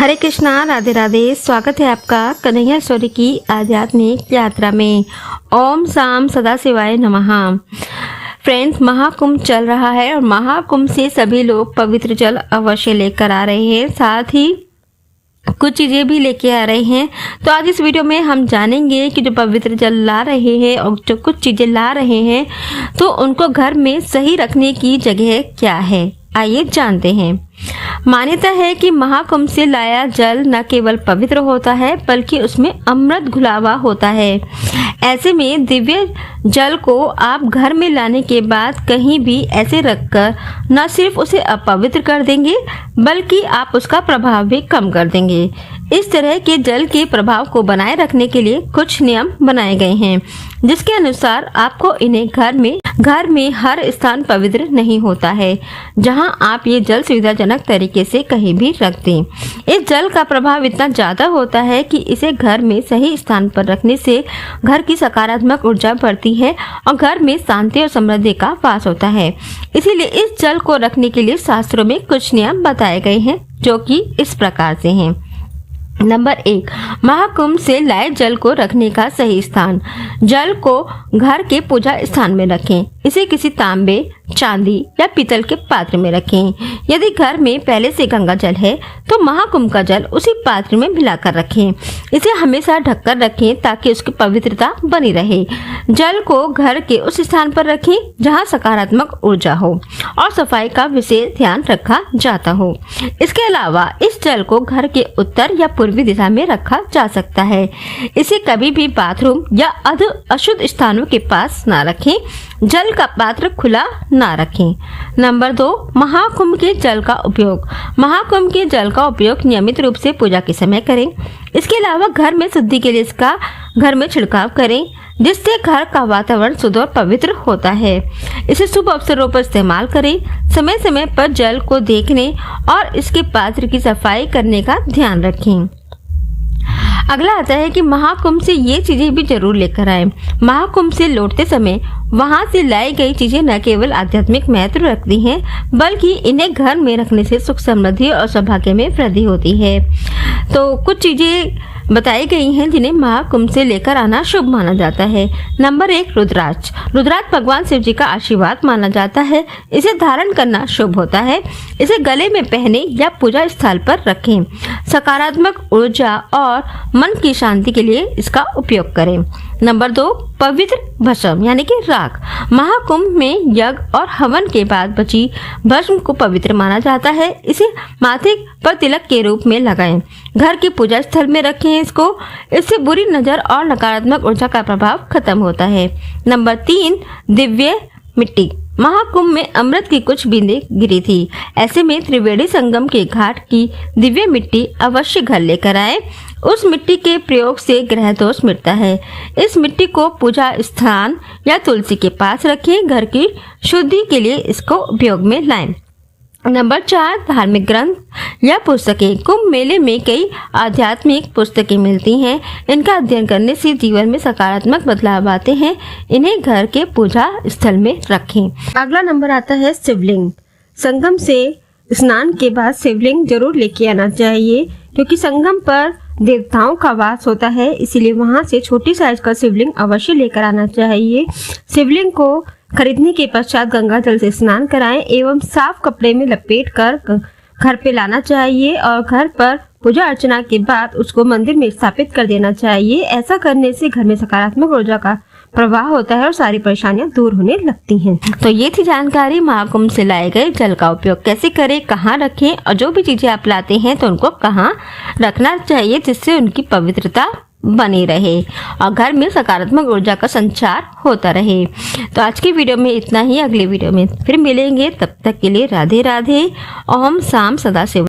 हरे कृष्णा, राधे राधे। स्वागत है आपका कन्हैया स्टोरी की आध्यात्मिक यात्रा में। ओम शाम सदा शिवाय नमः। फ्रेंड्स, महाकुंभ चल रहा है और महाकुंभ से सभी लोग पवित्र जल अवश्य लेकर आ रहे हैं, साथ ही कुछ चीजें भी लेके आ रहे हैं। तो आज इस वीडियो में हम जानेंगे कि जो पवित्र जल ला रहे हैं और जो कुछ चीजें ला रहे हैं तो उनको घर में सही रखने की जगह क्या है, आइए जानते हैं। मान्यता है कि महाकुंभ से लाया जल न केवल पवित्र होता है बल्कि उसमें अमृत घुला हुआ होता है। ऐसे में दिव्य जल को आप घर में लाने के बाद कहीं भी ऐसे रखकर न सिर्फ उसे अपवित्र कर देंगे बल्कि आप उसका प्रभाव भी कम कर देंगे। इस तरह के जल के प्रभाव को बनाए रखने के लिए कुछ नियम बनाए गए हैं, जिसके अनुसार आपको इन्हें घर में हर स्थान पवित्र नहीं होता है जहां आप ये जल सुविधाजनक तरीके से कहीं भी रख दें। इस जल का प्रभाव इतना ज्यादा होता है कि इसे घर में सही स्थान पर रखने से घर की सकारात्मक ऊर्जा बढ़ती है और घर में शांति और समृद्धि का वास होता है। इसीलिए इस जल को रखने के लिए शास्त्रों में कुछ नियम बताए गए हैं, जो कि इस प्रकार से हैं। नंबर 1, महाकुंभ से लाए जल को रखने का सही स्थान। जल को घर के पूजा स्थान में रखें। इसे किसी तांबे, चांदी या पीतल के पात्र में रखें। यदि घर में पहले से गंगा जल है तो महाकुंभ का जल उसी पात्र में मिलाकर रखें। इसे हमेशा ढककर रखें ताकि उसकी पवित्रता बनी रहे। जल को घर के उस स्थान पर रखें जहां सकारात्मक ऊर्जा हो और सफाई का विशेष ध्यान रखा जाता हो। इसके अलावा इस जल को घर के उत्तर या पूर्वी दिशा में रखा जा सकता है। इसे कभी भी बाथरूम या अशुद्ध स्थानों के पास ना रखें। जल का पात्र खुला ना रखें। नंबर 2, महाकुंभ के जल का उपयोग। महाकुंभ के जल का उपयोग नियमित रूप से पूजा के समय करें। इसके अलावा घर में शुद्धि के लिए इसका घर में छिड़काव करें, जिससे घर का वातावरण शुद्ध और पवित्र होता है। इसे शुभ अवसरों पर इस्तेमाल करें। समय समय पर जल को देखने और इसके पात्र की सफाई करने का ध्यान रखें। अगला आता है कि महाकुंभ से ये चीजें भी जरूर लेकर आए। महाकुंभ से लौटते समय वहां से लाई गई चीजें न केवल आध्यात्मिक महत्व रखती हैं बल्कि इन्हें घर में रखने से सुख समृद्धि और सौभाग्य में वृद्धि होती है। तो कुछ चीजें बताई गई हैं जिन्हें महाकुंभ से लेकर आना शुभ माना जाता है। नंबर 1, रुद्राक्ष। रुद्राक्ष भगवान शिव जी का आशीर्वाद माना जाता है। इसे धारण करना शुभ होता है। इसे गले में पहने या पूजा स्थल पर रखें। सकारात्मक ऊर्जा और मन की शांति के लिए इसका उपयोग करें। नंबर 2, पवित्र भस्म यानी कि राख। महाकुंभ में यज्ञ और हवन के बाद बची भस्म को पवित्र माना जाता है। इसे माथे पर तिलक के रूप में लगाएं। घर के पूजा स्थल में रखें इसको। इससे बुरी नजर और नकारात्मक ऊर्जा का प्रभाव खत्म होता है। नंबर 3, दिव्य मिट्टी। महाकुंभ में अमृत की कुछ बूंदें गिरी थी। ऐसे में त्रिवेणी संगम के घाट की दिव्य मिट्टी अवश्य घर लेकर आए। उस मिट्टी के प्रयोग से ग्रह दोष मिटता है। इस मिट्टी को पूजा स्थान या तुलसी के पास रखें। घर की शुद्धि के लिए इसको उपयोग में लाएं। नंबर 4, धार्मिक ग्रंथ या पुस्तकें। कुंभ मेले में कई आध्यात्मिक पुस्तकें मिलती हैं। इनका अध्ययन करने से जीवन में सकारात्मक बदलाव आते हैं। इन्हें घर के पूजा स्थल में रखें। अगला नंबर आता है शिवलिंग। संगम से स्नान के बाद शिवलिंग जरूर लेके आना चाहिए, क्योंकि संगम पर देवताओं का वास होता है। इसीलिए वहां से छोटी साइज का शिवलिंग अवश्य लेकर आना चाहिए। शिवलिंग को खरीदने के पश्चात गंगा जल से स्नान कराएं एवं साफ कपड़े में लपेट कर घर पे लाना चाहिए और घर पर पूजा अर्चना के बाद उसको मंदिर में स्थापित कर देना चाहिए। ऐसा करने से घर में सकारात्मक ऊर्जा का प्रवाह होता है और सारी परेशानियां दूर होने लगती हैं। तो ये थी जानकारी महाकुंभ से लाए गए जल का उपयोग कैसे करें, कहाँ रखें और जो भी चीजें आप लाते हैं तो उनको कहाँ रखना चाहिए जिससे उनकी पवित्रता बनी रहे और घर में सकारात्मक ऊर्जा का संचार होता रहे। तो आज की वीडियो में इतना ही। अगले वीडियो में फिर मिलेंगे, तब तक के लिए राधे राधे। ओम शाम सदा शिवाय।